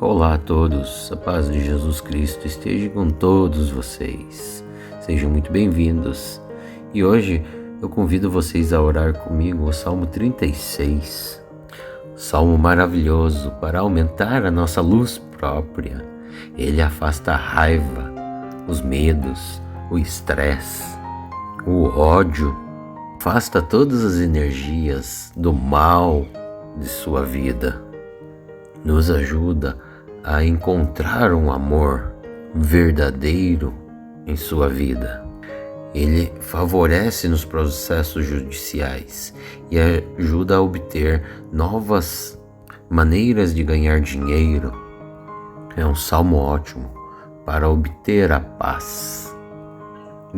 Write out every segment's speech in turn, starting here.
Olá a todos, a paz de Jesus Cristo esteja com todos vocês. Sejam muito bem-vindos. E hoje eu convido vocês a orar comigo o Salmo 36. Salmo maravilhoso para aumentar a nossa luz própria. Ele afasta a raiva, os medos, o estresse, o ódio. Afasta todas as energias do mal de sua vida. Nos ajuda a encontrar um amor verdadeiro em sua vida. Ele favorece nos processos judiciais e ajuda a obter novas maneiras de ganhar dinheiro. É um salmo ótimo para obter a paz.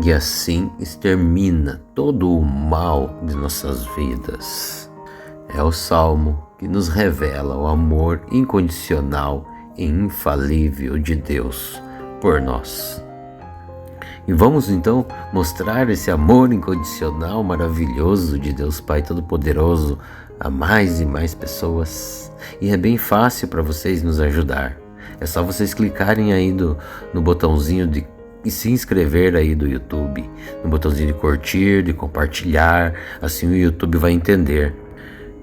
E assim extermina todo o mal de nossas vidas. É o salmo que nos revela o amor incondicional e infalível de Deus por nós. E vamos então mostrar esse amor incondicional maravilhoso de Deus Pai Todo-Poderoso a mais e mais pessoas. E é bem fácil para vocês nos ajudar. É só vocês clicarem aí no botãozinho de se inscrever aí do YouTube, no botãozinho de curtir, de compartilhar. Assim o YouTube vai entender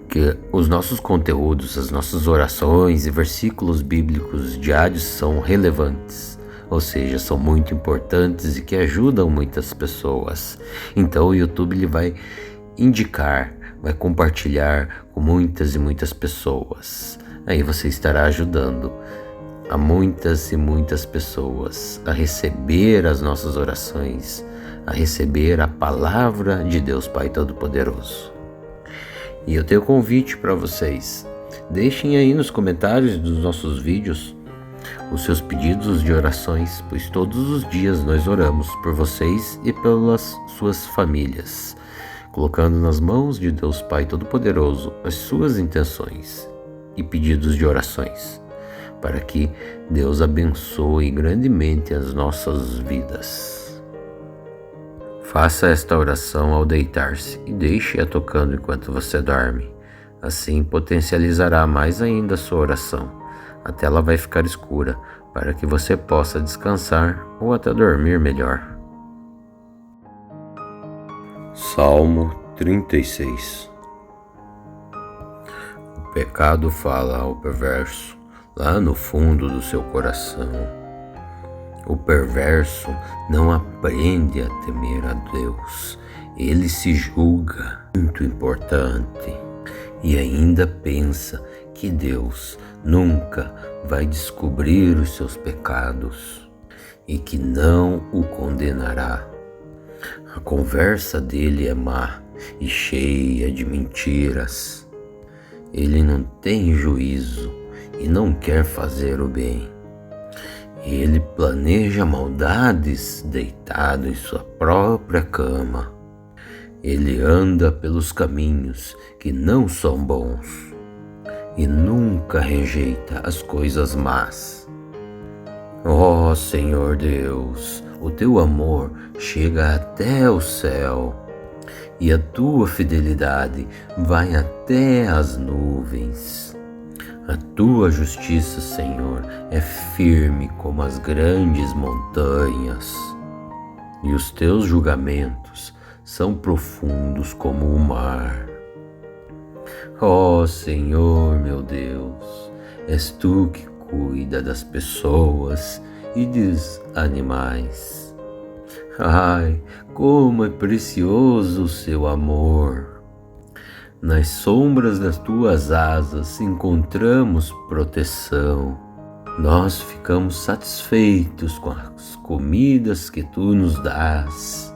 que os nossos conteúdos, as nossas orações e versículos bíblicos diários são relevantes, ou seja, são muito importantes e que ajudam muitas pessoas. Então o YouTube ele vai indicar, vai compartilhar com muitas e muitas pessoas. Aí você estará ajudando a muitas e muitas pessoas a receber as nossas orações, a receber a palavra de Deus Pai Todo-Poderoso. E eu tenho um convite para vocês. Deixem aí nos comentários dos nossos vídeos os seus pedidos de orações, pois todos os dias nós oramos por vocês e pelas suas famílias, colocando nas mãos de Deus Pai Todo-Poderoso as suas intenções e pedidos de orações, para que Deus abençoe grandemente as nossas vidas. Faça esta oração ao deitar-se e deixe-a tocando enquanto você dorme. Assim potencializará mais ainda a sua oração. A tela vai ficar escura para que você possa descansar ou até dormir melhor. Salmo 36. O pecado fala ao perverso lá no fundo do seu coração. O perverso não aprende a temer a Deus. Ele se julga muito importante e ainda pensa que Deus nunca vai descobrir os seus pecados e que não o condenará. A conversa dele é má e cheia de mentiras. Ele não tem juízo e não quer fazer o bem. Ele planeja maldades deitado em sua própria cama. Ele anda pelos caminhos que não são bons e nunca rejeita as coisas más. Ó Senhor Deus, o teu amor chega até o céu e a tua fidelidade vai até as nuvens. A tua justiça, Senhor, é firme como as grandes montanhas, e os teus julgamentos são profundos como o mar. Ó Senhor, meu Deus, és tu que cuida das pessoas e dos animais. Ai, como é precioso o seu amor! Nas sombras das tuas asas encontramos proteção. Nós ficamos satisfeitos com as comidas que tu nos dás.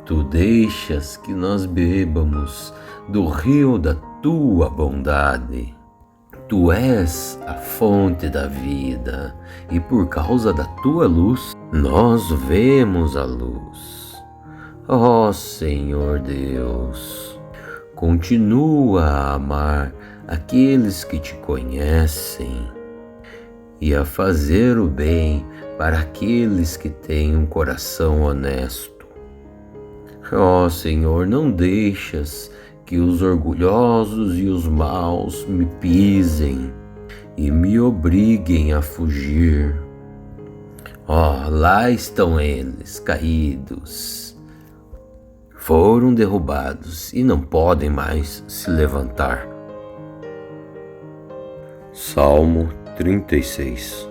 Tu deixas que nós bebamos do rio da tua bondade. Tu és a fonte da vida e por causa da tua luz nós vemos a luz. Ó Senhor Deus, continua a amar aqueles que te conhecem e a fazer o bem para aqueles que têm um coração honesto. Ó Senhor, não deixas que os orgulhosos e os maus me pisem e me obriguem a fugir. Oh, lá estão eles, caídos. Foram derrubados e não podem mais se levantar. Salmo 36.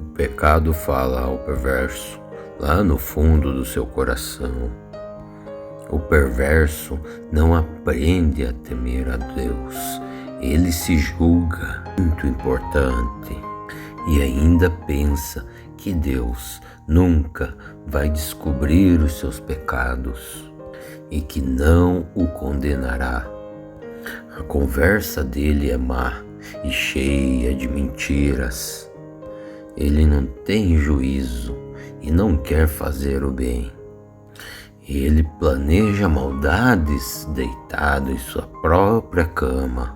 O pecado fala ao perverso, lá no fundo do seu coração. O perverso não aprende a temer a Deus. Ele se julga muito importante e ainda pensa que Deus nunca vai descobrir os seus pecados e que não o condenará. A conversa dele é má e cheia de mentiras. Ele não tem juízo e não quer fazer o bem. Ele planeja maldades deitado em sua própria cama.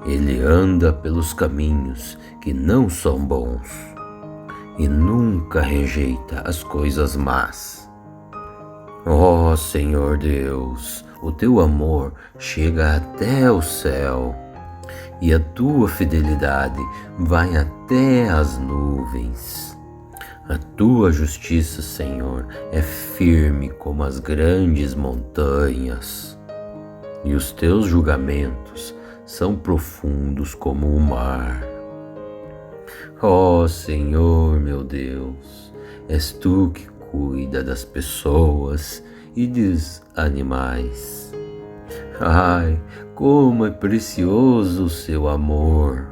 Ele anda pelos caminhos que não são bons e nunca rejeita as coisas más. Ó Senhor Deus, o teu amor chega até o céu e a tua fidelidade vai até as nuvens. A tua justiça, Senhor, é firme como as grandes montanhas, e os teus julgamentos são profundos como o mar. Ó Senhor, meu Deus, és tu que cuida das pessoas e dos animais. Ai, como é precioso o seu amor!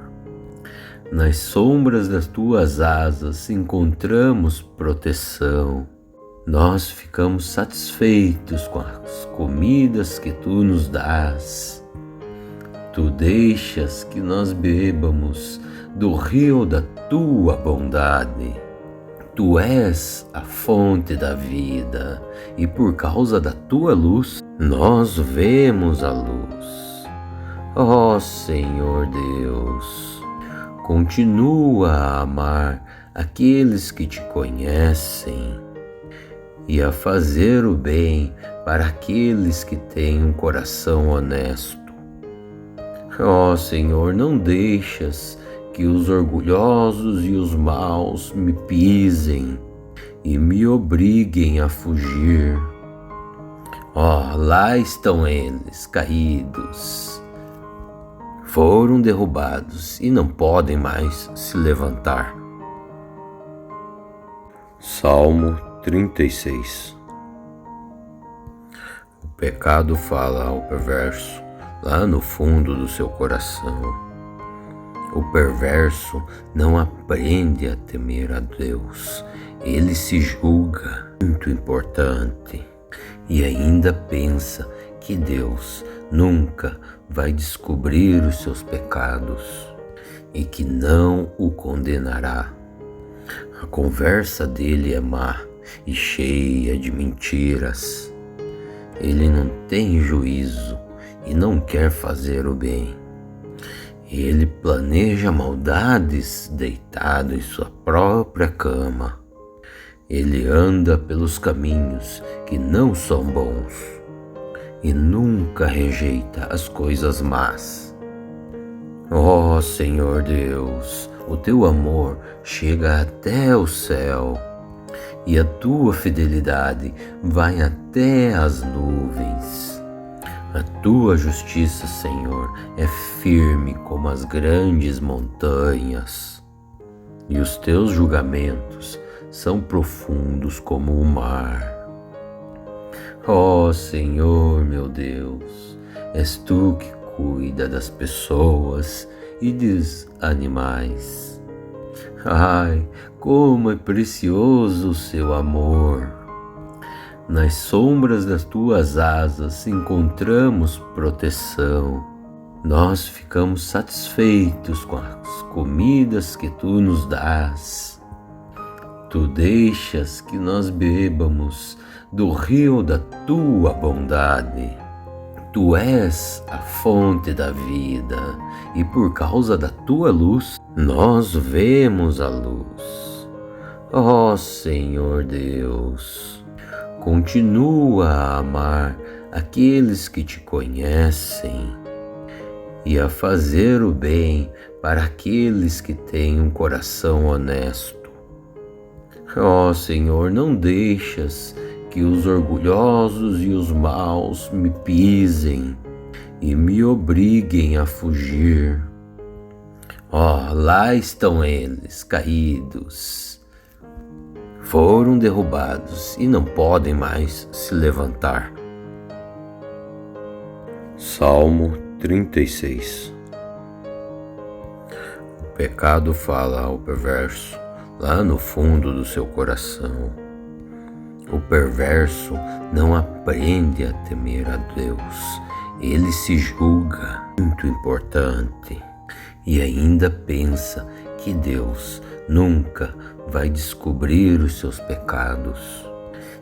Nas sombras das tuas asas encontramos proteção. Nós ficamos satisfeitos com as comidas que tu nos dás. Tu deixas que nós bebamos do rio da tua bondade. Tu és a fonte da vida e por causa da tua luz nós vemos a luz. Ó Senhor Deus, continua a amar aqueles que te conhecem e a fazer o bem para aqueles que têm um coração honesto. Ó Senhor, não deixas que os orgulhosos e os maus me pisem e me obriguem a fugir. Ó, lá estão eles, caídos. Foram derrubados e não podem mais se levantar. Salmo 36. O pecado fala ao perverso, lá no fundo do seu coração. O perverso não aprende a temer a Deus. Ele se julga muito importante e ainda pensa que Deus nunca vai descobrir os seus pecados e que não o condenará. A conversa dele é má e cheia de mentiras. Ele não tem juízo e não quer fazer o bem. Ele planeja maldades deitado em sua própria cama. Ele anda pelos caminhos que não são bons e nunca rejeita as coisas más. Ó Senhor Deus, o teu amor chega até o céu e a tua fidelidade vai até as nuvens. A tua justiça, Senhor, é firme como as grandes montanhas, e os teus julgamentos são profundos como o mar. Ó Senhor, meu Deus, és tu que cuida das pessoas e dos animais. Ai, como é precioso o seu amor! Nas sombras das tuas asas encontramos proteção. Nós ficamos satisfeitos com as comidas que tu nos dás. Tu deixas que nós bebamos do rio da tua bondade. Tu és a fonte da vida e por causa da tua luz nós vemos a luz. Ó Senhor Deus, continua a amar aqueles que te conhecem e a fazer o bem para aqueles que têm um coração honesto. Ó Senhor, não deixas que os orgulhosos e os maus me pisem e me obriguem a fugir. Ó, lá estão eles, caídos. Foram derrubados e não podem mais se levantar. Salmo 36. O pecado fala ao perverso lá no fundo do seu coração. O perverso não aprende a temer a Deus. Ele se julga muito importante e ainda pensa que Deus nunca vai descobrir os seus pecados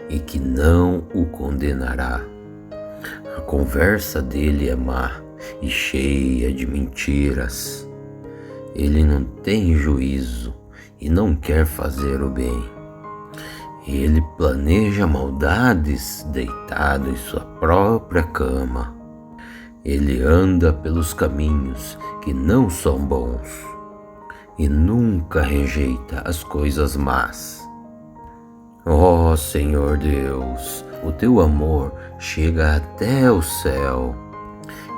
e que não o condenará. A conversa dele é má e cheia de mentiras. Ele não tem juízo e não quer fazer o bem. Ele planeja maldades deitado em sua própria cama. Ele anda pelos caminhos que não são bons e nunca rejeita as coisas más. Ó Senhor Deus, o teu amor chega até o céu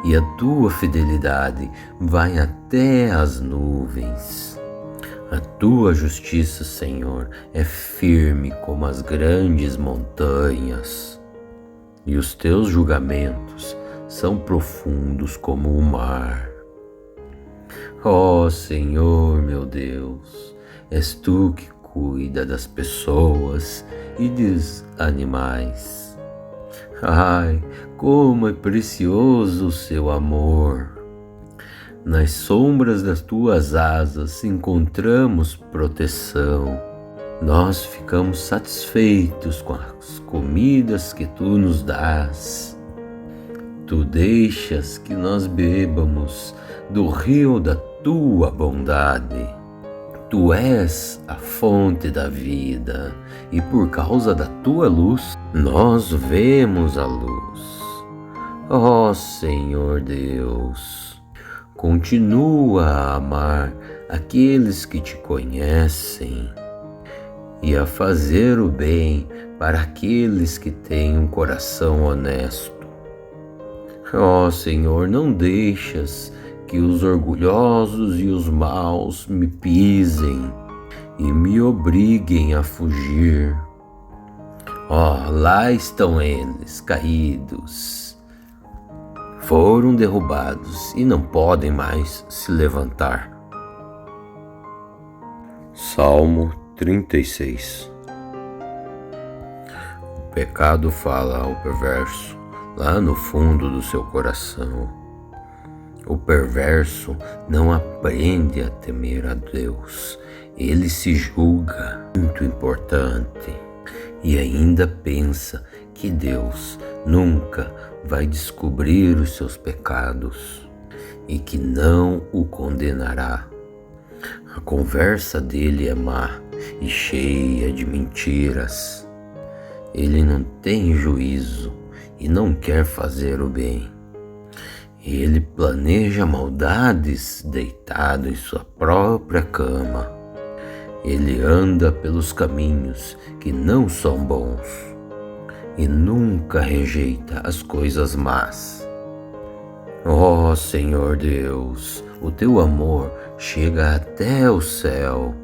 e a tua fidelidade vai até as nuvens. A tua justiça, Senhor, é firme como as grandes montanhas, e os teus julgamentos são profundos como o mar. Ó Senhor, meu Deus, és tu que cuida das pessoas e dos animais. Ai, como é precioso o seu amor! Nas sombras das tuas asas encontramos proteção. Nós ficamos satisfeitos com as comidas que tu nos dás. Tu deixas que nós bebamos do rio da tua bondade. Tu és a fonte da vida e por causa da tua luz nós vemos a luz. Ó Senhor Deus, continua a amar aqueles que te conhecem e a fazer o bem para aqueles que têm um coração honesto. Ó Senhor, não deixas que os orgulhosos e os maus me pisem e me obriguem a fugir. Ó, lá estão eles, caídos. Foram derrubados e não podem mais se levantar. Salmo 36. O pecado fala ao perverso lá no fundo do seu coração. O perverso não aprende a temer a Deus. Ele se julga muito importante e ainda pensa que Deus nunca vai descobrir os seus pecados e que não o condenará. A conversa dele é má e cheia de mentiras. Ele não tem juízo e não quer fazer o bem. Ele planeja maldades deitado em sua própria cama. Ele anda pelos caminhos que não são bons e nunca rejeita as coisas más. Ó Senhor Deus, o teu amor chega até o céu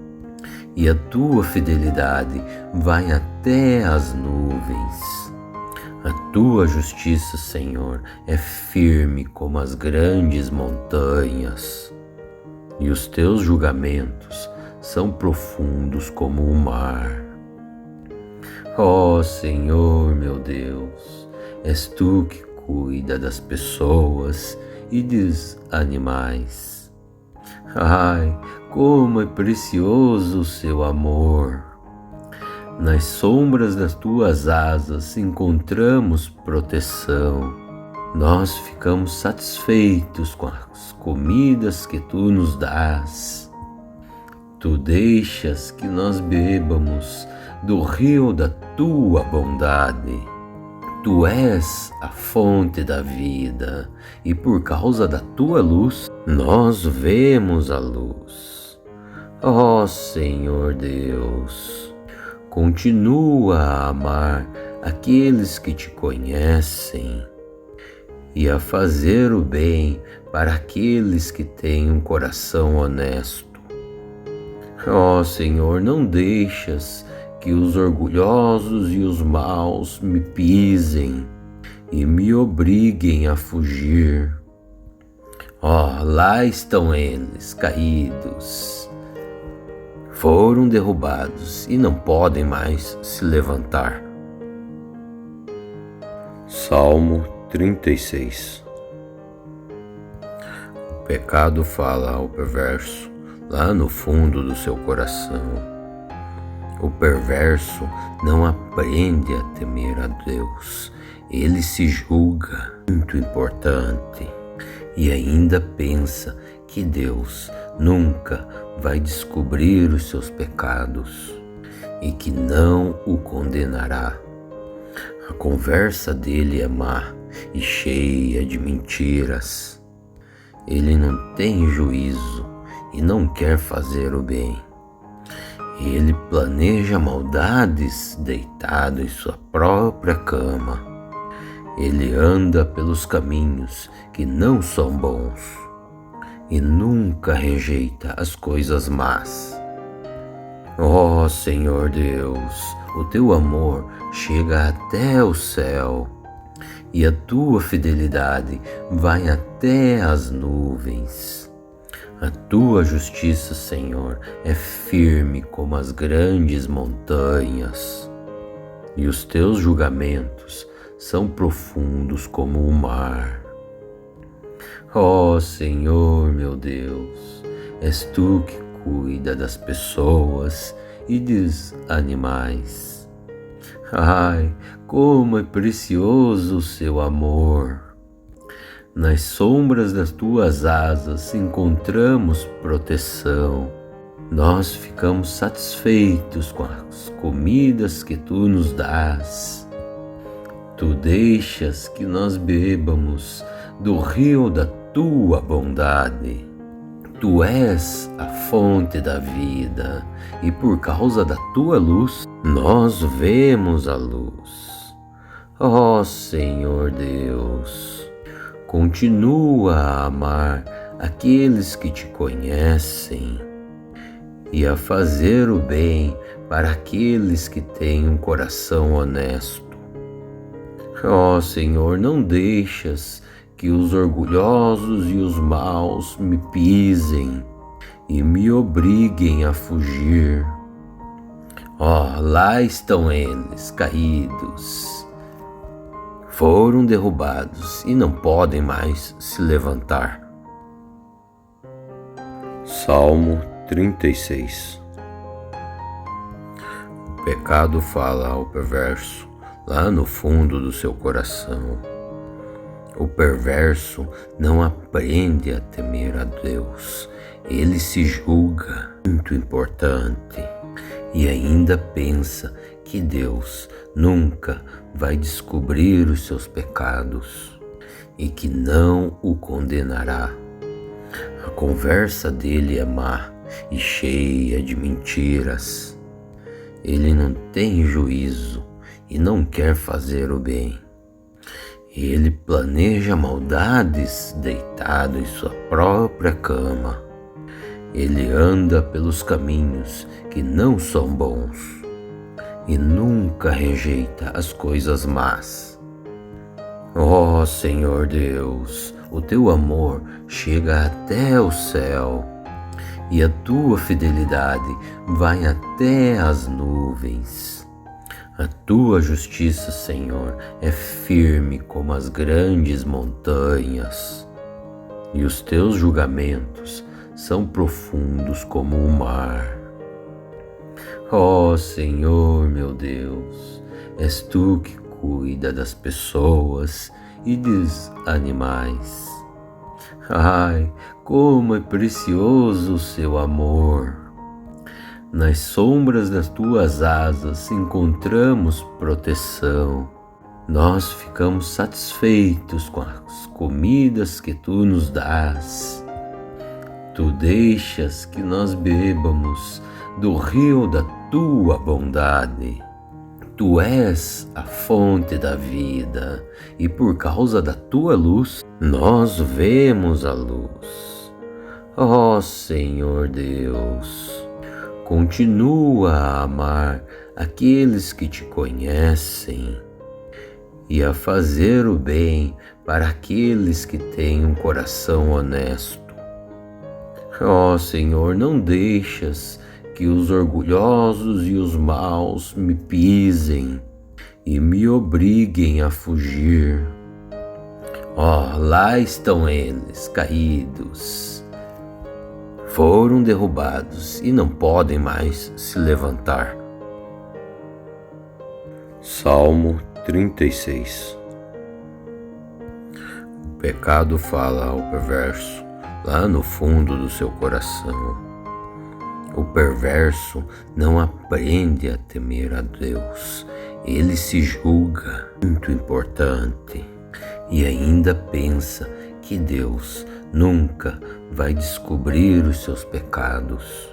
e a tua fidelidade vai até as nuvens. A tua justiça, Senhor, é firme como as grandes montanhas, e os teus julgamentos são profundos como o mar. Ó Senhor, meu Deus, és tu que cuida das pessoas e dos animais. Ai, como é precioso o seu amor! Nas sombras das tuas asas encontramos proteção. Nós ficamos satisfeitos com as comidas que tu nos dás. Tu deixas que nós bebamos do rio da tua bondade. Tu és a fonte da vida, e por causa da tua luz, nós vemos a luz. Ó Senhor Deus, continua a amar aqueles que te conhecem e a fazer o bem para aqueles que têm um coração honesto. Ó Senhor, não deixas que os orgulhosos e os maus me pisem e me obriguem a fugir. Ó, lá estão eles, caídos. Foram derrubados e não podem mais se levantar. Salmo 36. O pecado fala ao perverso lá no fundo do seu coração. O perverso não aprende a temer a Deus. Ele se julga muito importante e ainda pensa que Deus nunca vai descobrir os seus pecados e que não o condenará. A conversa dele é má e cheia de mentiras. Ele não tem juízo e não quer fazer o bem. Ele planeja maldades deitado em sua própria cama. Ele anda pelos caminhos que não são bons e nunca rejeita as coisas más. Ó Senhor Deus, o teu amor chega até o céu e a tua fidelidade vai até as nuvens. A tua justiça, Senhor, é firme como as grandes montanhas, e os teus julgamentos são profundos como o mar. Ó Senhor, meu Deus, és tu que cuida das pessoas e dos animais. Ai, como é precioso o seu amor! Nas sombras das tuas asas encontramos proteção. Nós ficamos satisfeitos com as comidas que tu nos dás. Tu deixas que nós bebamos do rio da tua bondade. Tu és a fonte da vida, e por causa da tua luz, nós vemos a luz. Ó Senhor Deus, continua a amar aqueles que te conhecem e a fazer o bem para aqueles que têm um coração honesto. Ó Senhor, não deixas que os orgulhosos e os maus me pisem e me obriguem a fugir. Ó, lá estão eles, caídos. Foram derrubados e não podem mais se levantar. Salmo 36. O pecado fala ao perverso lá no fundo do seu coração. O perverso não aprende a temer a Deus. Ele se julga muito importante e ainda pensa que Deus nunca vai descobrir os seus pecados e que não o condenará. A conversa dele é má e cheia de mentiras. Ele não tem juízo e não quer fazer o bem. Ele planeja maldades deitado em sua própria cama. Ele anda pelos caminhos que não são bons e nunca rejeita as coisas más. Ó Senhor Deus, o teu amor chega até o céu e a tua fidelidade vai até as nuvens. A tua justiça, Senhor, é firme como as grandes montanhas, e os teus julgamentos são profundos como o mar. Ó Senhor, meu Deus, és tu que cuida das pessoas e dos animais. Ai, como é precioso o seu amor! Nas sombras das tuas asas encontramos proteção. Nós ficamos satisfeitos com as comidas que tu nos dás. Tu deixas que nós bebamos do rio da tua bondade. Tu és a fonte da vida e por causa da tua luz nós vemos a luz. Ó Senhor Deus, continua a amar aqueles que te conhecem e a fazer o bem para aqueles que têm um coração honesto. Ó Senhor, não deixas que os orgulhosos e os maus me pisem e me obriguem a fugir. Ó, lá estão eles, caídos. Foram derrubados e não podem mais se levantar. Salmo 36. O pecado fala ao perverso lá no fundo do seu coração. O perverso não aprende a temer a Deus. Ele se julga muito importante e ainda pensa que Deus nunca vai descobrir os seus pecados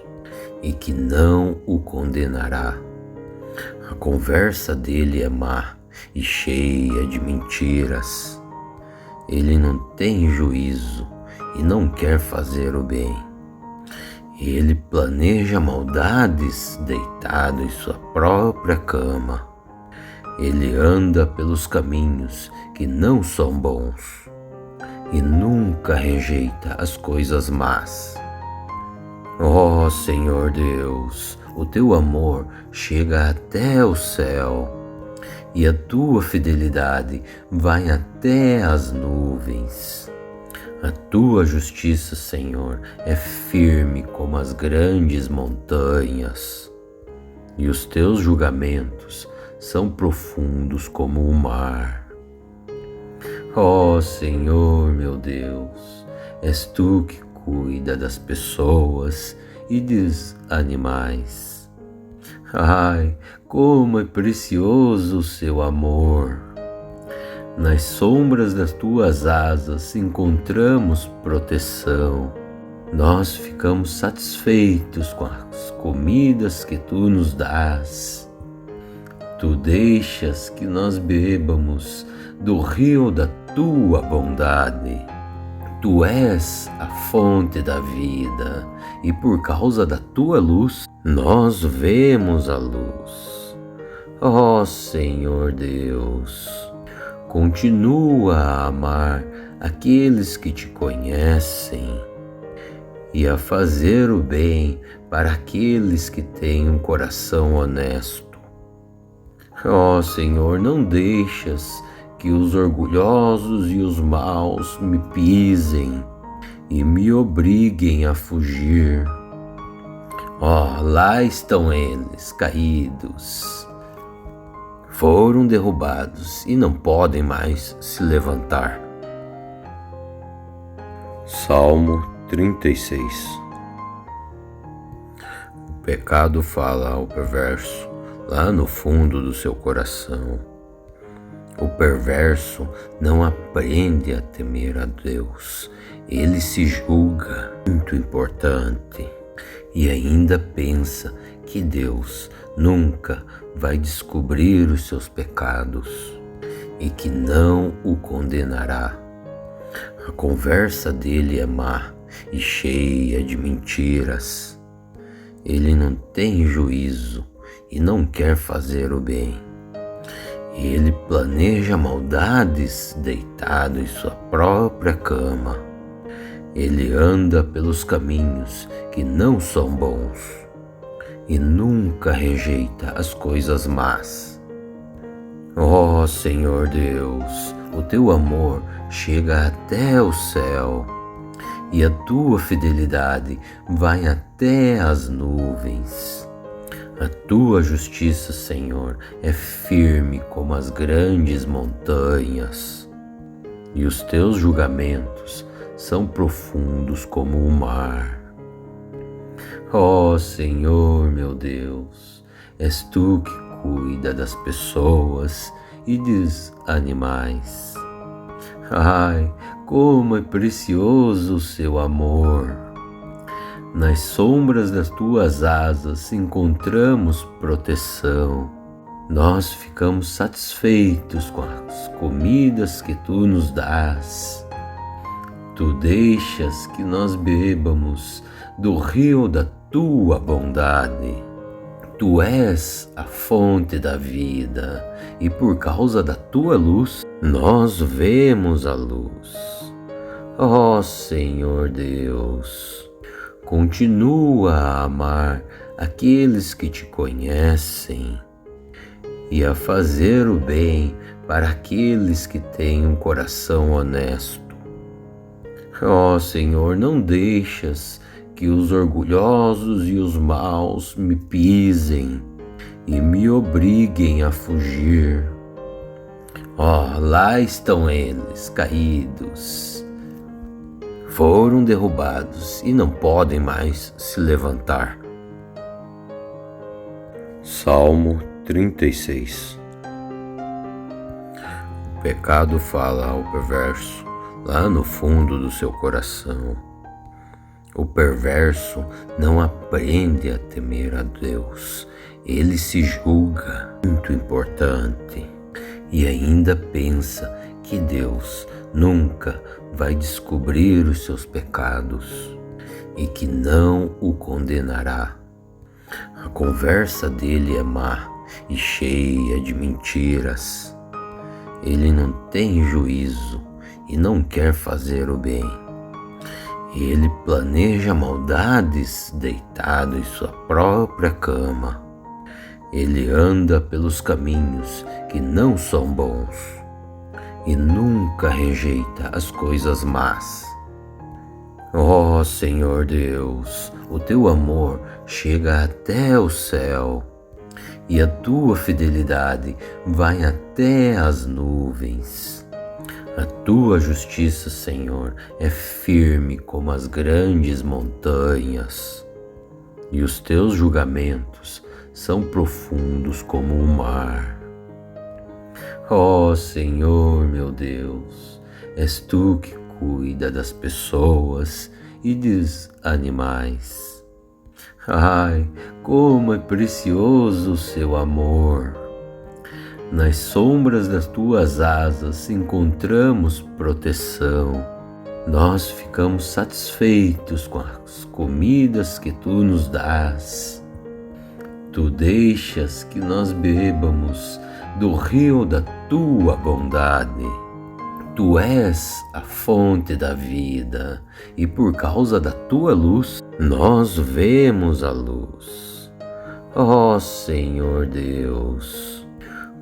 e que não o condenará. A conversa dele é má e cheia de mentiras. Ele não tem juízo e não quer fazer o bem. Ele planeja maldades deitado em sua própria cama. Ele anda pelos caminhos que não são bons e nunca rejeita as coisas más. Ó Senhor Deus, o teu amor chega até o céu e a tua fidelidade vai até as nuvens. A tua justiça, Senhor, é firme como as grandes montanhas, e os teus julgamentos são profundos como o mar. Ó Senhor, meu Deus, és tu que cuida das pessoas e dos animais. Ai, como é precioso o seu amor! Nas sombras das tuas asas encontramos proteção. Nós ficamos satisfeitos com as comidas que tu nos dás. Tu deixas que nós bebamos do rio da tua bondade. Tu és a fonte da vida e por causa da tua luz nós vemos a luz. Ó Senhor Deus, continua a amar aqueles que te conhecem e a fazer o bem para aqueles que têm um coração honesto. Ó Senhor, não deixas que os orgulhosos e os maus me pisem e me obriguem a fugir. Ó, lá estão eles, caídos. Foram derrubados e não podem mais se levantar. Salmo 36. O pecado fala ao perverso lá no fundo do seu coração. O perverso não aprende a temer a Deus. Ele se julga muito importante e ainda pensa que Deus nunca vai descobrir os seus pecados e que não o condenará. A conversa dele é má e cheia de mentiras. Ele não tem juízo e não quer fazer o bem. Ele planeja maldades deitado em sua própria cama. Ele anda pelos caminhos que não são bons e nunca rejeita as coisas más. Ó Senhor Deus, o teu amor chega até o céu e a tua fidelidade vai até as nuvens. A tua justiça, Senhor, é firme como as grandes montanhas, e os teus julgamentos são profundos como o mar. Ó Senhor, meu Deus, és tu que cuida das pessoas e dos animais. Ai, como é precioso o seu amor! Nas sombras das tuas asas encontramos proteção. Nós ficamos satisfeitos com as comidas que tu nos dás. Tu deixas que nós bebamos do rio da tua bondade. Tu és a fonte da vida, e por causa da tua luz, nós vemos a luz. Ó Senhor Deus, continua a amar aqueles que te conhecem e a fazer o bem para aqueles que têm um coração honesto. Ó Senhor, não deixas que os orgulhosos e os maus me pisem e me obriguem a fugir. Ó, lá estão eles, caídos. Foram derrubados e não podem mais se levantar. Salmo 36. O pecado fala ao perverso lá no fundo do seu coração. O perverso não aprende a temer a Deus. Ele se julga muito importante e ainda pensa que Deus nunca vai descobrir os seus pecados e que não o condenará. A conversa dele é má e cheia de mentiras. Ele não tem juízo e não quer fazer o bem. Ele planeja maldades deitado em sua própria cama. Ele anda pelos caminhos que não são bons e nunca rejeita as coisas más. Ó Senhor Deus, o teu amor chega até o céu e a tua fidelidade vai até as nuvens. A tua justiça, Senhor, é firme como as grandes montanhas, e os teus julgamentos são profundos como o mar. Ó Senhor, meu Deus, és tu que cuida das pessoas e dos animais. Ai, como é precioso o seu amor! Nas sombras das tuas asas encontramos proteção. Nós ficamos satisfeitos com as comidas que tu nos dás. Tu deixas que nós bebamos do rio da tua bondade. Tu és a fonte da vida, e por causa da tua luz, nós vemos a luz. Ó Senhor Deus,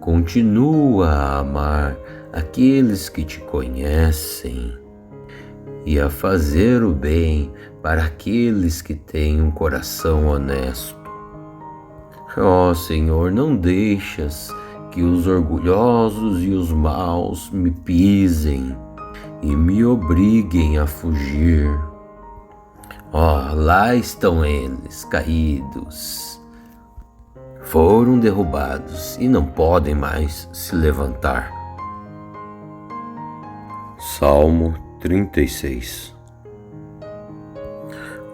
continua a amar aqueles que te conhecem e a fazer o bem para aqueles que têm um coração honesto. Ó Senhor, não deixas que os orgulhosos e os maus me pisem e me obriguem a fugir. Ó, lá estão eles, caídos. Foram derrubados e não podem mais se levantar. Salmo 36.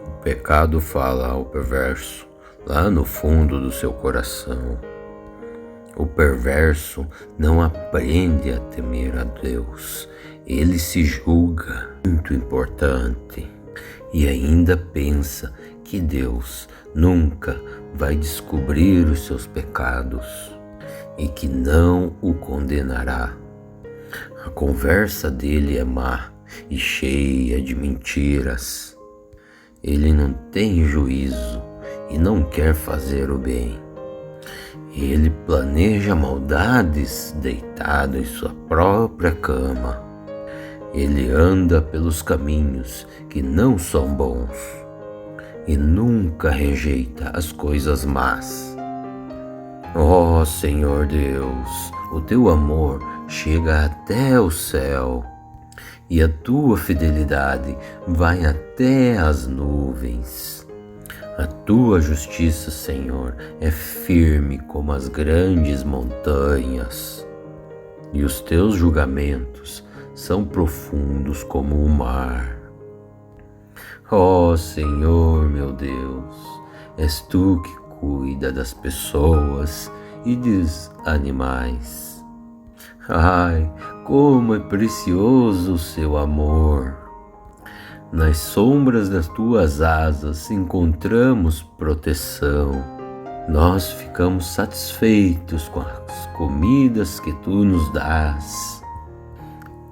O pecado fala ao perverso lá no fundo do seu coração. O perverso não aprende a temer a Deus. Ele se julga muito importante e ainda pensa que Deus nunca vai descobrir os seus pecados e que não o condenará. A conversa dele é má e cheia de mentiras. Ele não tem juízo e não quer fazer o bem. Ele planeja maldades deitado em sua própria cama. Ele anda pelos caminhos que não são bons e nunca rejeita as coisas más. Ó Senhor Deus, o teu amor chega até o céu e a tua fidelidade vai até as nuvens. A tua justiça, Senhor, é firme como as grandes montanhas, e os teus julgamentos são profundos como o mar. Ó Senhor meu Deus, és tu que cuida das pessoas e dos animais. Ai, como é precioso o seu amor! Nas sombras das tuas asas encontramos proteção. Nós ficamos satisfeitos com as comidas que tu nos dás.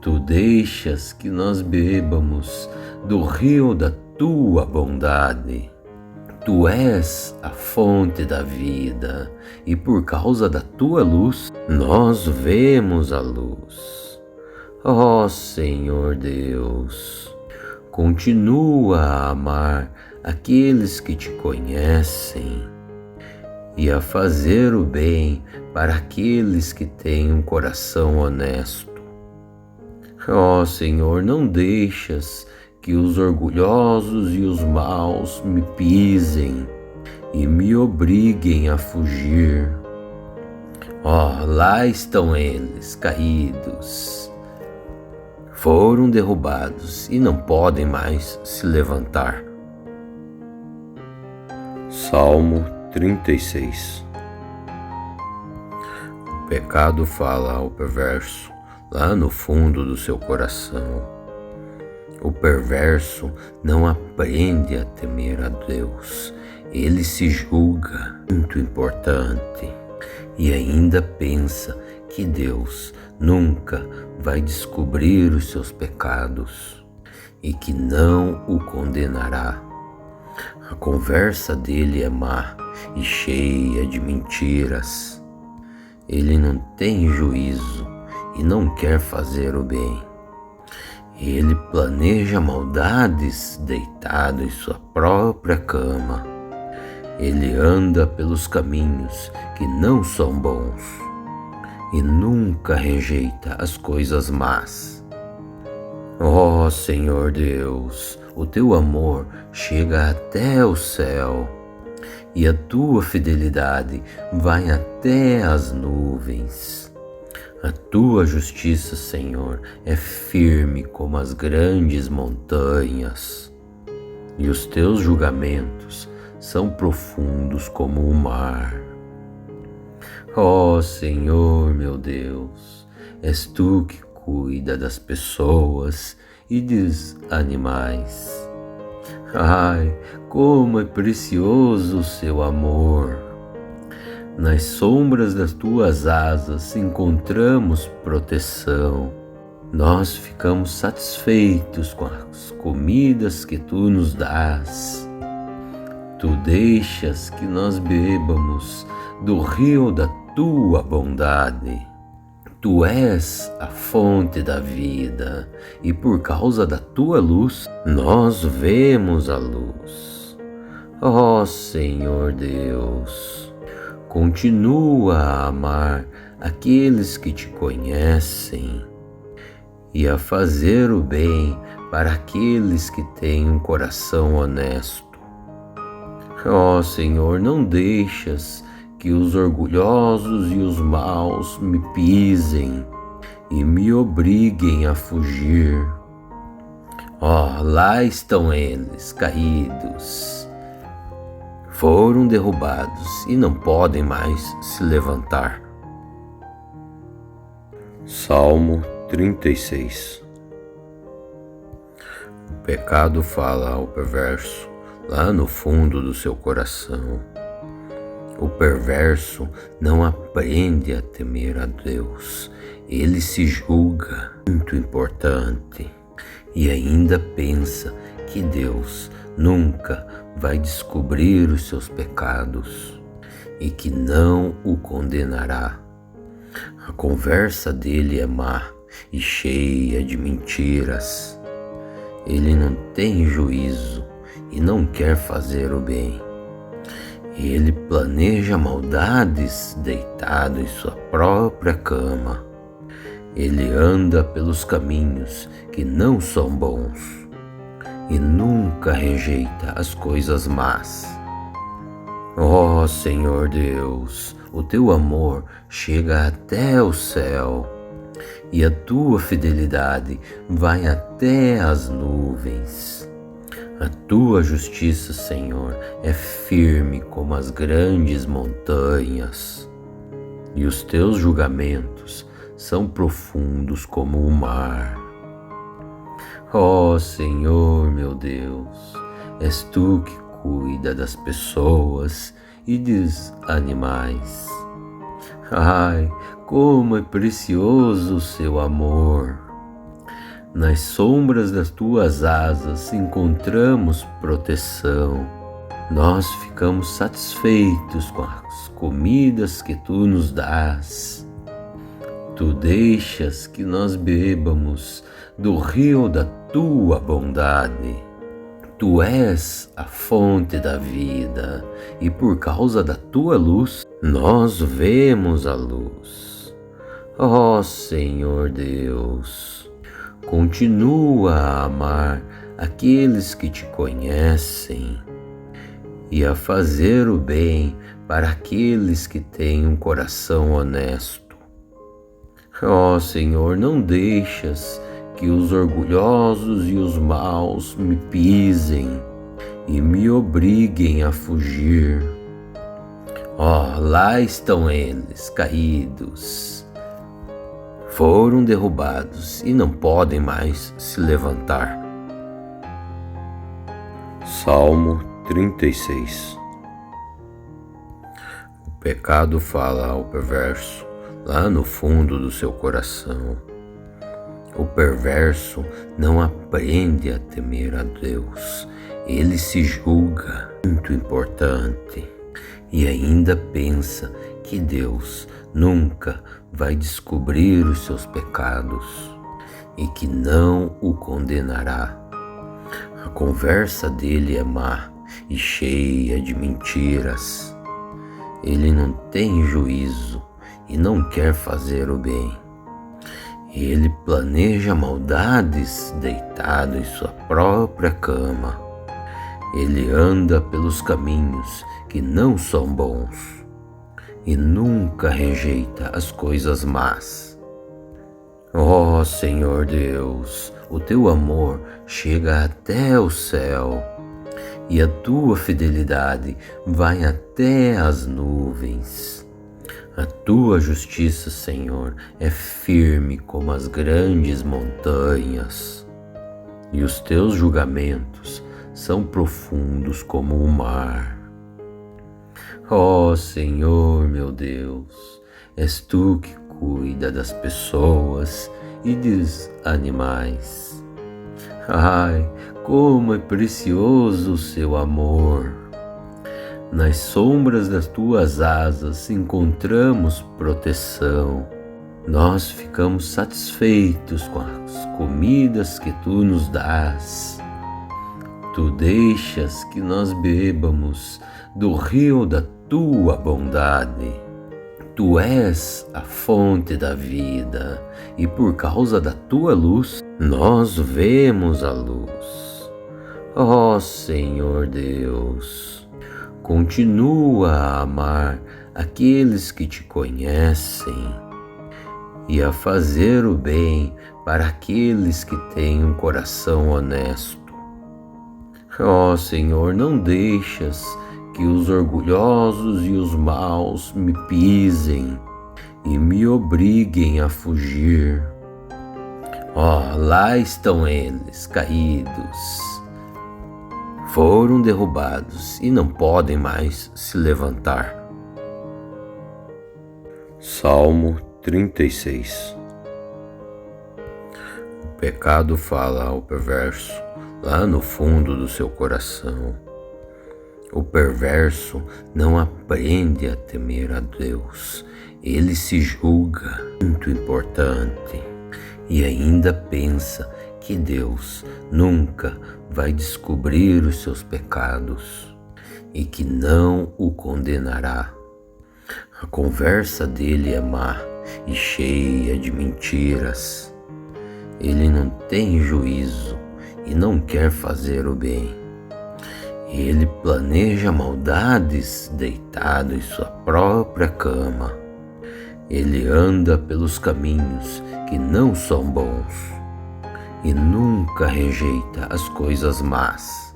Tu deixas que nós bebamos do rio da tua bondade. Tu és a fonte da vida e por causa da tua luz nós vemos a luz. Ó Senhor Deus, continua a amar aqueles que te conhecem e a fazer o bem para aqueles que têm um coração honesto. Ó Senhor, não deixas que os orgulhosos e os maus me pisem e me obriguem a fugir. Ó, lá estão eles, caídos. Foram derrubados e não podem mais se levantar. Salmo 36. O pecado fala ao perverso lá no fundo do seu coração. O perverso não aprende a temer a Deus. Ele se julga muito importante e ainda pensa que Deus nunca vai descobrir os seus pecados e que não o condenará. A conversa dele é má e cheia de mentiras. Ele não tem juízo e não quer fazer o bem. Ele planeja maldades deitado em sua própria cama. Ele anda pelos caminhos que não são bons e nunca rejeita as coisas más. Ó Senhor Deus, o teu amor chega até o céu e a tua fidelidade vai até as nuvens. A tua justiça, Senhor, é firme como as grandes montanhas, e os teus julgamentos são profundos como o mar. Ó Senhor, meu Deus, és tu que cuida das pessoas e dos animais. Ai, como é precioso o seu amor! Nas sombras das tuas asas encontramos proteção. Nós ficamos satisfeitos com as comidas que tu nos dás. Tu deixas que nós bebamos do rio da tua bondade. Tu és a fonte da vida e por causa da tua luz nós vemos a luz. Ó Senhor Deus, continua a amar aqueles que te conhecem e a fazer o bem para aqueles que têm um coração honesto. Ó Senhor, não deixas que os orgulhosos e os maus me pisem e me obriguem a fugir. Ó, lá estão eles, caídos. Foram derrubados e não podem mais se levantar. Salmo 36. O pecado fala ao perverso lá no fundo do seu coração. O perverso não aprende a temer a Deus. Ele se julga muito importante e ainda pensa que Deus nunca vai descobrir os seus pecados e que não o condenará. A conversa dele é má e cheia de mentiras. Ele não tem juízo e não quer fazer o bem. Ele planeja maldades deitado em sua própria cama. Ele anda pelos caminhos que não são bons e nunca rejeita as coisas más. Ó Senhor Deus, o teu amor chega até o céu e a tua fidelidade vai até as nuvens. A tua justiça, Senhor, é firme como as grandes montanhas, e os teus julgamentos são profundos como o mar. Ó Senhor, meu Deus, és tu que cuida das pessoas e dos animais. Ai, como é precioso o seu amor! Nas sombras das tuas asas encontramos proteção. Nós ficamos satisfeitos com as comidas que tu nos dás. Tu deixas que nós bebamos do rio da tua bondade. Tu és a fonte da vida, e por causa da tua luz, nós vemos a luz. Ó Senhor Deus, continua a amar aqueles que te conhecem e a fazer o bem para aqueles que têm um coração honesto. Ó Senhor, não deixas que os orgulhosos e os maus me pisem e me obriguem a fugir. Ó, lá estão eles, caídos. Foram derrubados e não podem mais se levantar. Salmo 36. O pecado fala ao perverso, lá no fundo do seu coração. O perverso não aprende a temer a Deus. Ele se julga muito importante e ainda pensa que Deus nunca vai descobrir os seus pecados e que não o condenará. A conversa dele é má e cheia de mentiras. Ele não tem juízo e não quer fazer o bem. Ele planeja maldades deitado em sua própria cama. Ele anda pelos caminhos que não são bons e nunca rejeita as coisas más. Ó Senhor Deus, o teu amor chega até o céu e a tua fidelidade vai até as nuvens. A tua justiça, Senhor, é firme como as grandes montanhas, e os teus julgamentos são profundos como o mar. Ó Senhor, meu Deus, és tu que cuida das pessoas e dos animais. Ai, como é precioso o seu amor! Nas sombras das tuas asas encontramos proteção. Nós ficamos satisfeitos com as comidas que tu nos dás. Tu deixas que nós bebamos do rio da tua bondade. Tu és a fonte da vida, e por causa da tua luz, nós vemos a luz. Ó Senhor Deus, continua a amar aqueles que te conhecem e a fazer o bem para aqueles que têm um coração honesto. Ó Senhor, não deixas que os orgulhosos e os maus me pisem e me obriguem a fugir. Ó, lá estão eles, caídos. Foram derrubados e não podem mais se levantar. Salmo 36. O pecado fala ao perverso, lá no fundo do seu coração. O perverso não aprende a temer a Deus. Ele se julga muito importante e ainda pensa que Deus nunca vai descobrir os seus pecados e que não o condenará. A conversa dele é má e cheia de mentiras. Ele não tem juízo e não quer fazer o bem. Ele planeja maldades deitado em sua própria cama. Ele anda pelos caminhos que não são bons e nunca rejeita as coisas más.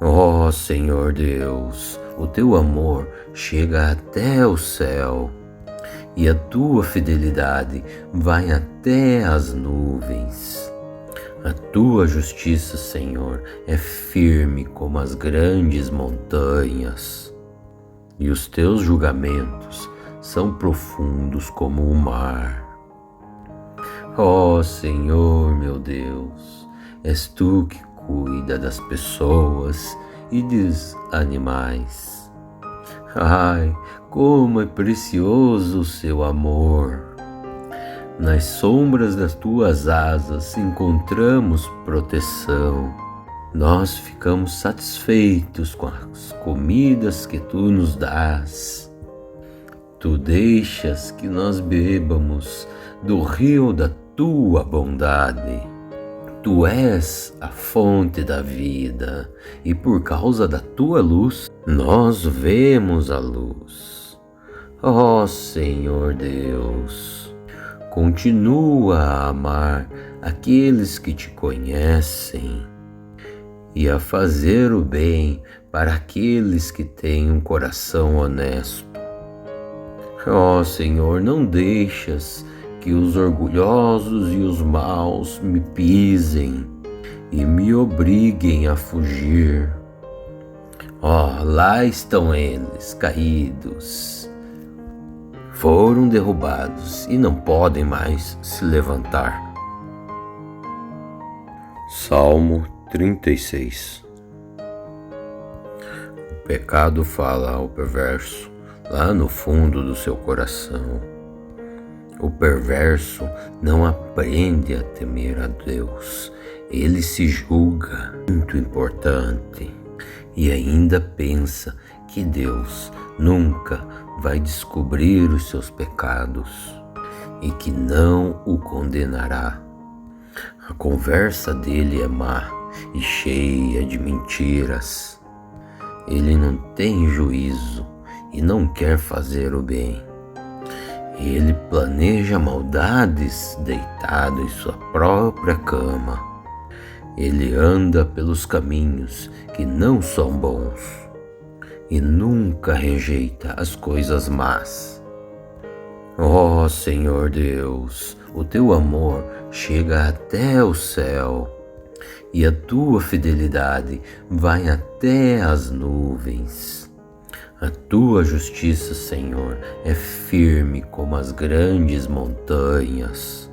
Ó Senhor Deus, o teu amor chega até o céu e a tua fidelidade vai até as nuvens. A tua justiça, Senhor, é firme como as grandes montanhas, e os teus julgamentos são profundos como o mar. Ó Senhor, meu Deus, és tu que cuida das pessoas e dos animais. Ai, como é precioso o seu amor! Nas sombras das tuas asas encontramos proteção. Nós ficamos satisfeitos com as comidas que tu nos dás. Tu deixas que nós bebamos do rio da tua bondade. Tu és a fonte da vida, e por causa da tua luz, nós vemos a luz. Ó Senhor Deus, continua a amar aqueles que te conhecem e a fazer o bem para aqueles que têm um coração honesto. Ó Senhor, não deixas que os orgulhosos e os maus me pisem e me obriguem a fugir. Ó, lá estão eles, caídos. Foram derrubados e não podem mais se levantar. Salmo 36. O pecado fala ao perverso lá no fundo do seu coração. O perverso não aprende a temer a Deus. Ele se julga muito importante e ainda pensa que Deus nunca vai descobrir os seus pecados e que não o condenará. A conversa dele é má e cheia de mentiras. Ele não tem juízo e não quer fazer o bem. Ele planeja maldades deitado em sua própria cama. Ele anda pelos caminhos que não são bons e nunca rejeita as coisas más. Ó Senhor Deus, o teu amor chega até o céu e a tua fidelidade vai até as nuvens. A tua justiça, Senhor, é firme como as grandes montanhas,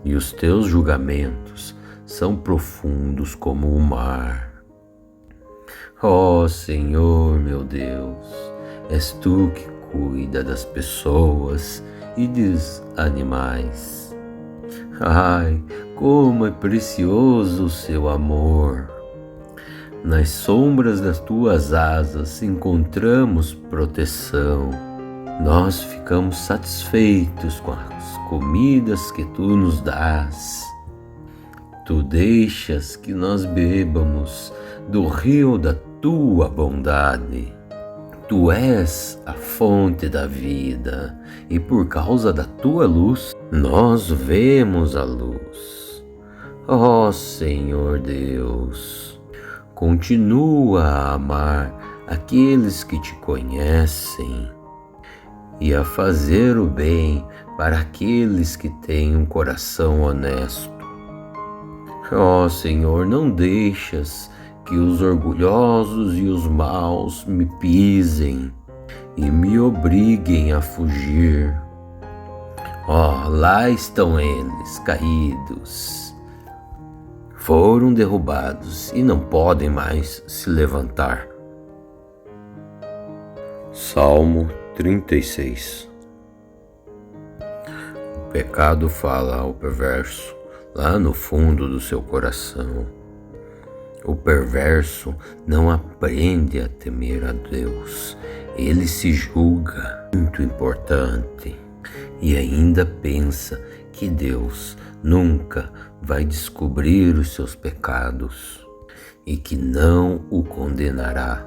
e os teus julgamentos são profundos como o mar. Ó Senhor, meu Deus, és tu que cuida das pessoas e dos animais. Ai, como é precioso o seu amor! Nas sombras das tuas asas encontramos proteção. Nós ficamos satisfeitos com as comidas que tu nos dás. Tu deixas que nós bebamos do rio da tua bondade. Tu és a fonte da vida, e por causa da tua luz, nós vemos a luz. Ó Senhor Deus, continua a amar aqueles que te conhecem e a fazer o bem para aqueles que têm um coração honesto. Ó Senhor, não deixas que os orgulhosos e os maus me pisem e me obriguem a fugir. Ó, lá estão eles, caídos. Foram derrubados e não podem mais se levantar. Salmo 36. O pecado fala ao perverso lá no fundo do seu coração. O perverso não aprende a temer a Deus. Ele se julga muito importante e ainda pensa que Deus nunca vai descobrir os seus pecados e que não o condenará.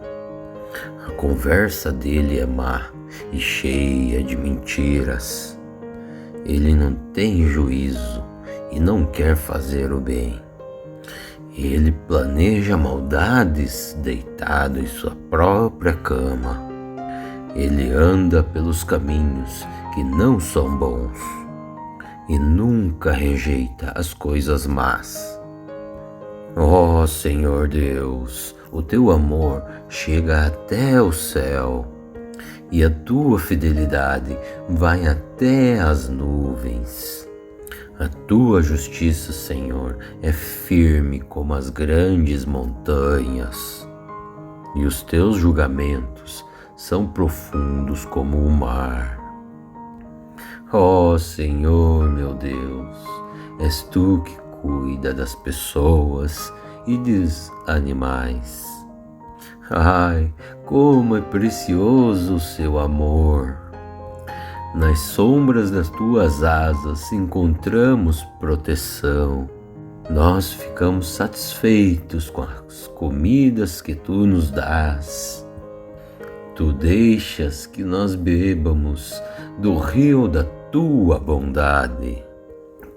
A conversa dele é má e cheia de mentiras. Ele não tem juízo e não quer fazer o bem. Ele planeja maldades deitado em sua própria cama. Ele anda pelos caminhos que não são bons e nunca rejeita as coisas más. Ó Senhor Deus, o teu amor chega até o céu e a tua fidelidade vai até as nuvens. A tua justiça, Senhor, é firme como as grandes montanhas, e os teus julgamentos são profundos como o mar. Ó Senhor, meu Deus, és tu que cuida das pessoas e dos animais. Ai, como é precioso o seu amor! Nas sombras das tuas asas encontramos proteção. Nós ficamos satisfeitos com as comidas que tu nos dás. Tu deixas que nós bebamos do rio da tua bondade.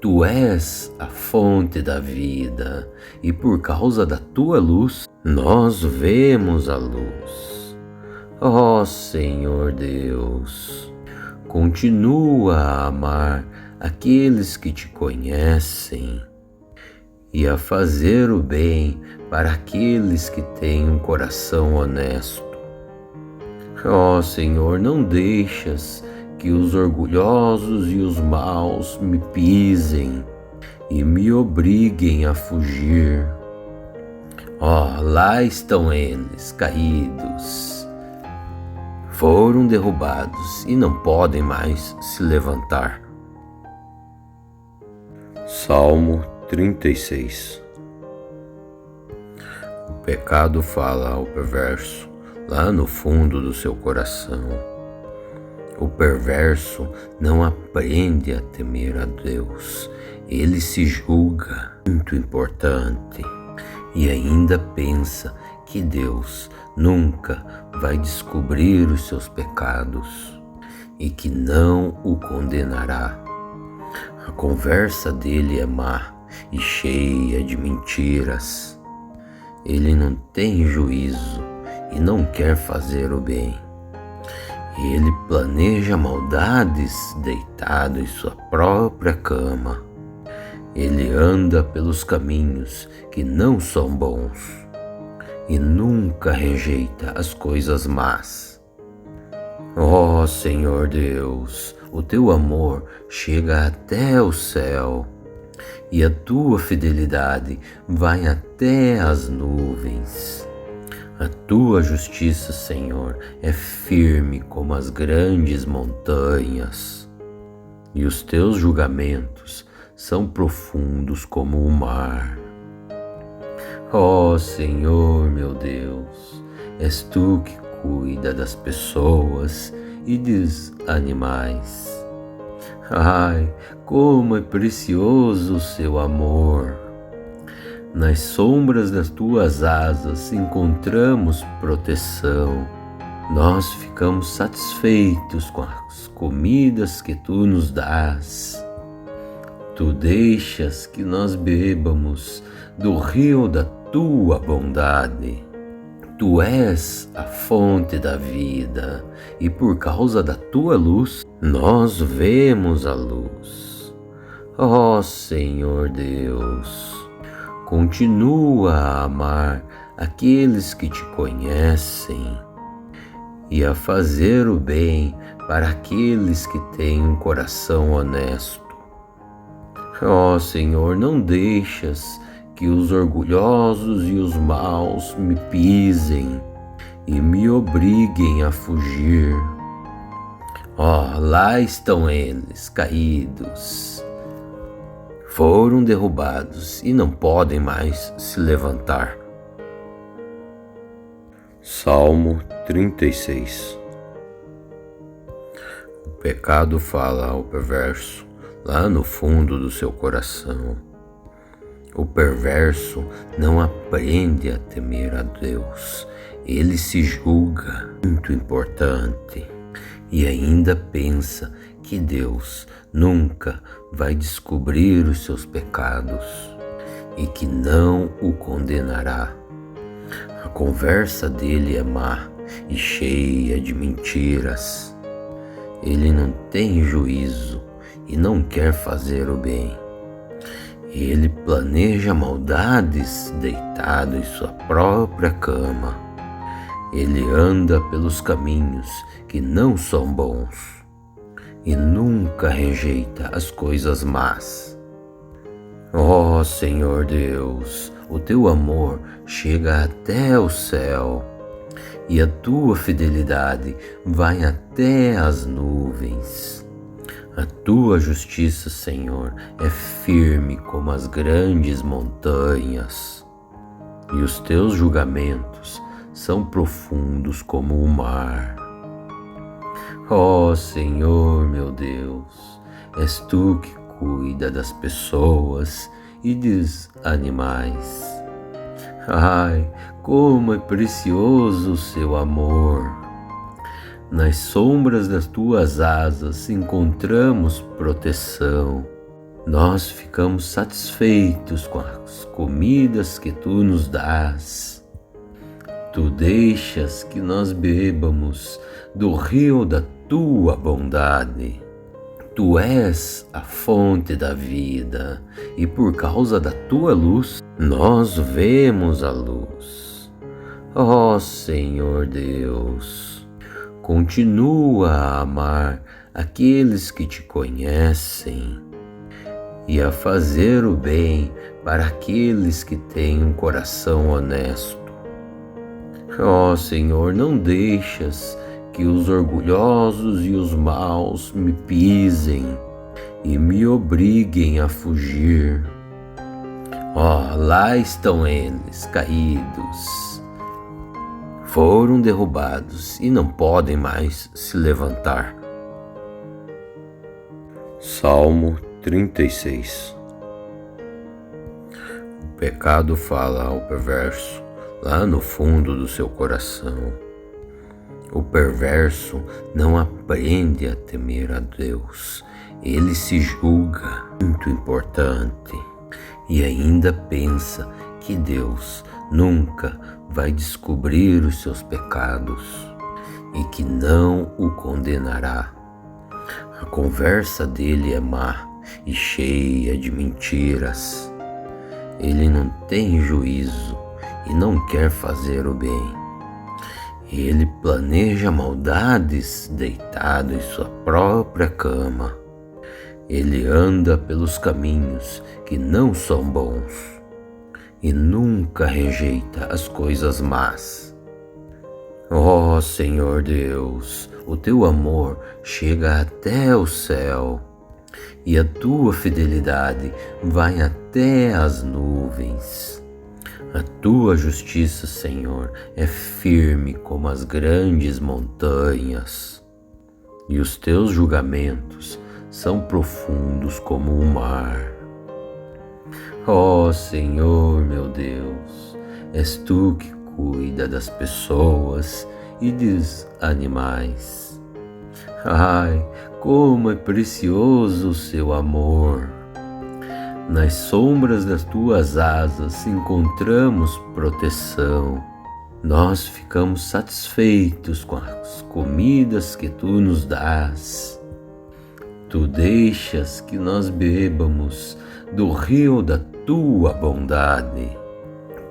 Tu és a fonte da vida e por causa da tua luz nós vemos a luz. Ó Senhor Deus, continua a amar aqueles que te conhecem e a fazer o bem para aqueles que têm um coração honesto. Ó Senhor, não deixas que os orgulhosos e os maus me pisem e me obriguem a fugir. Ó, lá estão eles, caídos. Foram derrubados e não podem mais se levantar. Salmo 36. O pecado fala ao perverso lá no fundo do seu coração. O perverso não aprende a temer a Deus. Ele se julga muito importante e ainda pensa que Deus nunca vai descobrir os seus pecados e que não o condenará. A conversa dele é má e cheia de mentiras. Ele não tem juízo e não quer fazer o bem. Ele planeja maldades deitado em sua própria cama. Ele anda pelos caminhos que não são bons e nunca rejeita as coisas más. Ó Senhor Deus, o teu amor chega até o céu e a tua fidelidade vai até as nuvens. A tua justiça, Senhor, é firme como as grandes montanhas, e os teus julgamentos são profundos como o mar. Ó Senhor, meu Deus, és tu que cuida das pessoas e dos animais. Ai, como é precioso o seu amor! Nas sombras das tuas asas encontramos proteção. Nós ficamos satisfeitos com as comidas que tu nos dás. Tu deixas que nós bebamos do rio da tua bondade. Tu és a fonte da vida e por causa da tua luz nós vemos a luz. Ó Senhor Deus, continua a amar aqueles que te conhecem e a fazer o bem para aqueles que têm um coração honesto. Ó Senhor, não deixas que os orgulhosos e os maus me pisem e me obriguem a fugir. Ó, lá estão eles, caídos. Foram derrubados e não podem mais se levantar. Salmo 36. O pecado fala ao perverso lá no fundo do seu coração. O perverso não aprende a temer a Deus. Ele se julga muito importante e ainda pensa que Deus nunca vai descobrir os seus pecados e que não o condenará. A conversa dele é má e cheia de mentiras. Ele não tem juízo e não quer fazer o bem. Ele planeja maldades deitado em sua própria cama. Ele anda pelos caminhos que não são bons e nunca rejeita as coisas más. Ó Senhor Deus, o teu amor chega até o céu e a tua fidelidade vai até as nuvens. A tua justiça, Senhor, é firme como as grandes montanhas, e os teus julgamentos são profundos como o mar. Ó Senhor, meu Deus, és tu que cuida das pessoas e dos animais. Ai, como é precioso o seu amor! Nas sombras das tuas asas encontramos proteção. Nós ficamos satisfeitos com as comidas que tu nos dás. Tu deixas que nós bebamos do rio da tua bondade. Tu és a fonte da vida e por causa da tua luz nós vemos a luz. Ó Senhor Deus, continua a amar aqueles que te conhecem e a fazer o bem para aqueles que têm um coração honesto. Ó Senhor, não deixas que os orgulhosos e os maus me pisem e me obriguem a fugir. Ó, lá estão eles, caídos. Foram derrubados e não podem mais se levantar. Salmo 36. O pecado fala ao perverso lá no fundo do seu coração. O perverso não aprende a temer a Deus. Ele se julga muito importante e ainda pensa que Deus nunca vai descobrir os seus pecados e que não o condenará. A conversa dele é má e cheia de mentiras. Ele não tem juízo e não quer fazer o bem. Ele planeja maldades deitado em sua própria cama. Ele anda pelos caminhos que não são bons e nunca rejeita as coisas más. Ó Senhor Deus, o teu amor chega até o céu e a tua fidelidade vai até as nuvens. A tua justiça, Senhor, é firme como as grandes montanhas e os teus julgamentos são profundos como o mar. Ó Senhor, meu Deus, és tu que cuida das pessoas e dos animais. Ai, como é precioso o seu amor! Nas sombras das tuas asas encontramos proteção. Nós ficamos satisfeitos com as comidas que tu nos dás. Tu deixas que nós bebamos do rio da tua bondade.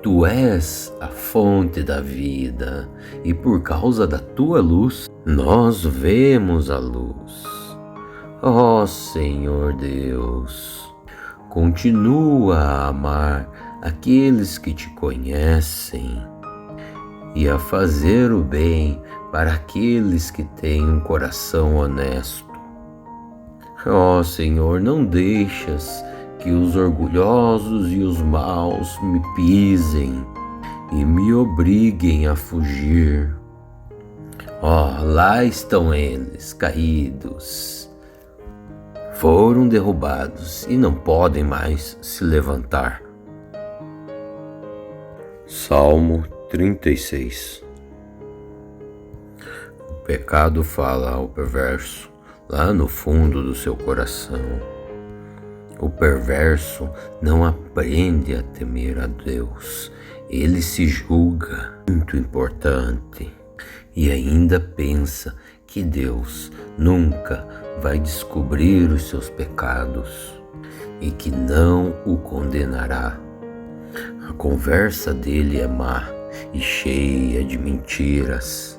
Tu és a fonte da vida e por causa da tua luz nós vemos a luz. Ó Senhor Deus, continua a amar aqueles que te conhecem e a fazer o bem para aqueles que têm um coração honesto. Ó Senhor, não deixas que os orgulhosos e os maus me pisem e me obriguem a fugir. Ó, lá estão eles, caídos. Foram derrubados e não podem mais se levantar. Salmo 36. O Pecado fala ao perverso lá no fundo do seu coração. O perverso não aprende a temer a Deus. Ele se julga muito importante e ainda pensa que Deus nunca vai descobrir os seus pecados e que não o condenará. A conversa dele é má e cheia de mentiras.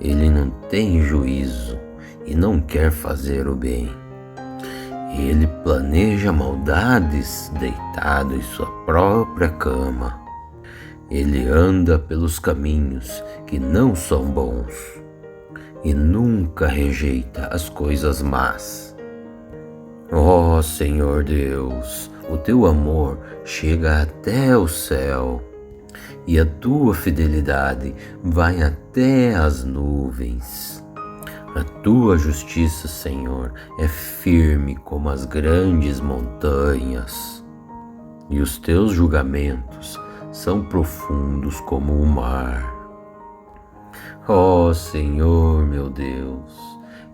Ele não tem juízo e não quer fazer o bem. Ele planeja maldades deitado em sua própria cama. Ele anda pelos caminhos que não são bons e nunca rejeita as coisas más. Ó Senhor Deus, o teu amor chega até o céu e a tua fidelidade vai até as nuvens. A tua justiça, Senhor, é firme como as grandes montanhas, e os teus julgamentos são profundos como o mar. Ó Senhor, meu Deus,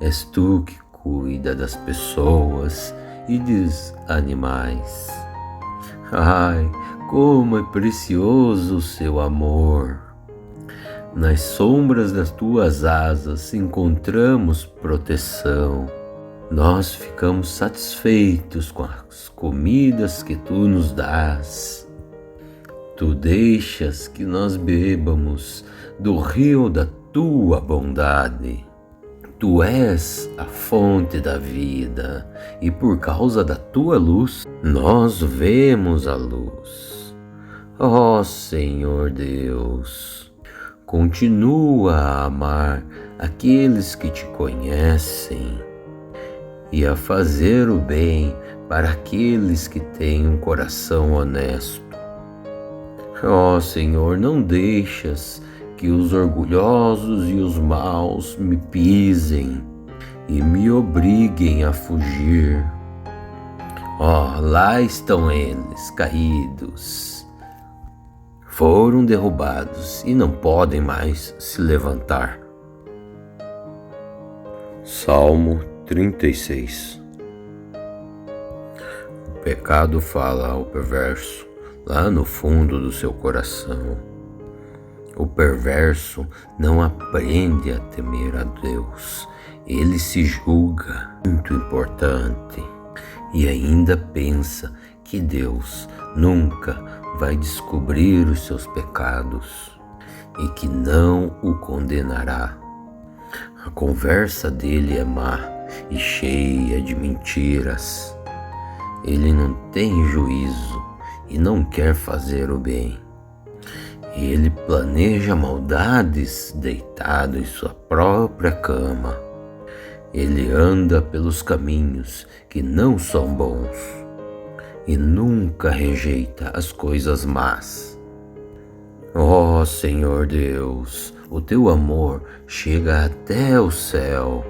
és tu que cuida das pessoas e dos animais. Ai, como é precioso o seu amor! Nas sombras das tuas asas encontramos proteção. Nós ficamos satisfeitos com as comidas que tu nos dás. Tu deixas que nós bebamos do rio da tua bondade. Tu és a fonte da vida e por causa da tua luz nós vemos a luz. Ó Senhor Deus, continua a amar aqueles que te conhecem e a fazer o bem para aqueles que têm um coração honesto. Ó Senhor, não deixas que os orgulhosos e os maus me pisem e me obriguem a fugir. Ó, lá estão eles, caídos. Foram derrubados e não podem mais se levantar. Salmo 36. O pecado fala ao perverso lá no fundo do seu coração. O perverso não aprende a temer a Deus. Ele se julga muito importante e ainda pensa que Deus nunca vai descobrir os seus pecados e que não o condenará. A conversa dele é má e cheia de mentiras. Ele não tem juízo e não quer fazer o bem. Ele planeja maldades deitado em sua própria cama. Ele anda pelos caminhos que não são bons e nunca rejeita as coisas más. Ó Senhor Deus, o teu amor chega até o céu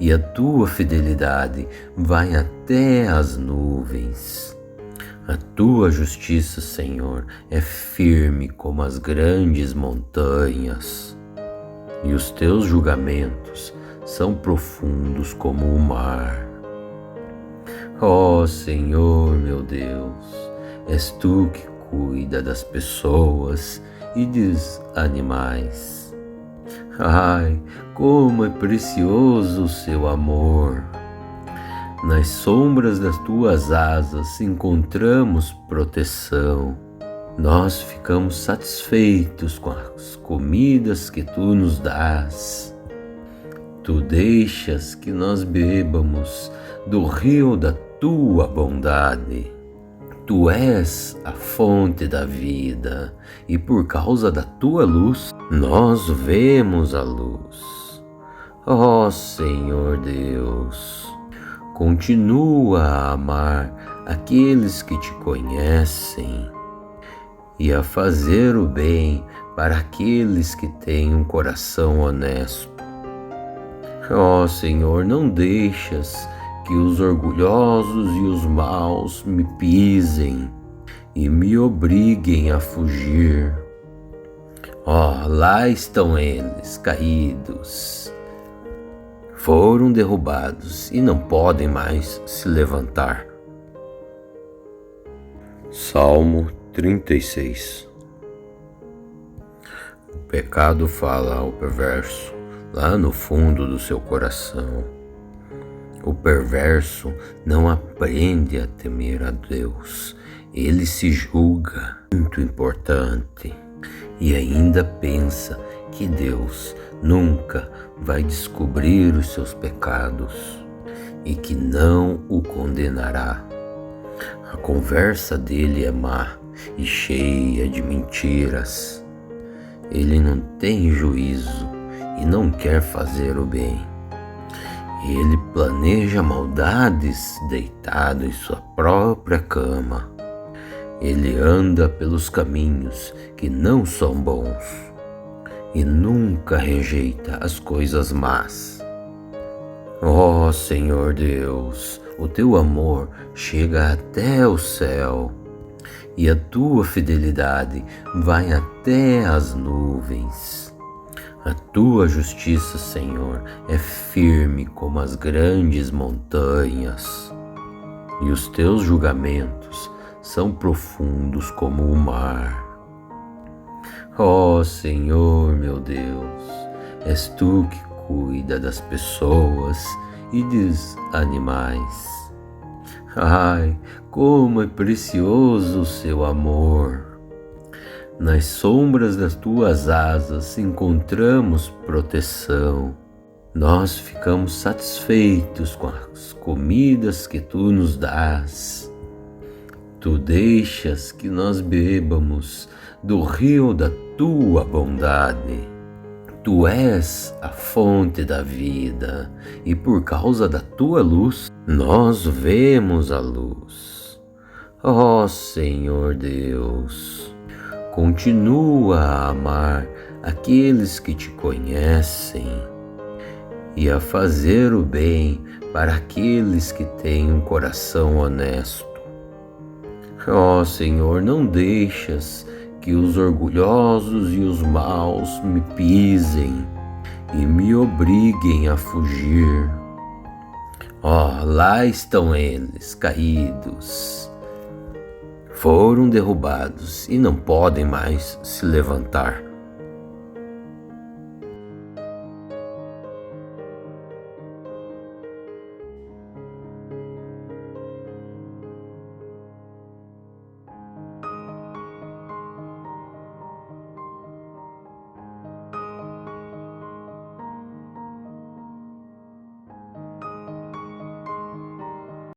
e a tua fidelidade vai até as nuvens. A tua justiça, Senhor, é firme como as grandes montanhas, e os teus julgamentos são profundos como o mar. Ó Senhor, meu Deus, és tu que cuida das pessoas e dos animais. Ai, como é precioso o seu amor! Nas sombras das tuas asas encontramos proteção. Nós ficamos satisfeitos com as comidas que tu nos dás. Tu deixas que nós bebamos do rio da tua bondade. Tu és a fonte da vida e por causa da tua luz nós vemos a luz. Ó Senhor Deus, continua a amar aqueles que te conhecem e a fazer o bem para aqueles que têm um coração honesto. Ó Senhor, não deixas que os orgulhosos e os maus me pisem e me obriguem a fugir. Ó, lá estão eles, caídos. Foram derrubados e não podem mais se levantar. Salmo 36. O pecado fala ao perverso, lá no fundo do seu coração. O perverso não aprende a temer a Deus. Ele se julga muito importante e ainda pensa que Deus nunca vai descobrir os seus pecados e que não o condenará. A conversa dele é má e cheia de mentiras. Ele não tem juízo e não quer fazer o bem. Ele planeja maldades deitado em sua própria cama. Ele anda pelos caminhos que não são bons e nunca rejeita as coisas más. Ó Senhor Deus, o teu amor chega até o céu e a tua fidelidade vai até as nuvens. A tua justiça, Senhor, é firme como as grandes montanhas, e os teus julgamentos são profundos como o mar. Ó Senhor, meu Deus, és tu que cuida das pessoas e dos animais. Ai, como é precioso o seu amor! Nas sombras das tuas asas encontramos proteção. Nós ficamos satisfeitos com as comidas que tu nos dás. Tu deixas que nós bebamos do rio da tua bondade. Tu és a fonte da vida e por causa da tua luz nós vemos a luz. Ó Senhor Deus, continua a amar aqueles que te conhecem e a fazer o bem para aqueles que têm um coração honesto. Ó Senhor, não deixas que os orgulhosos e os maus me pisem e me obriguem a fugir. Ó, lá estão eles, caídos. Foram derrubados e não podem mais se levantar.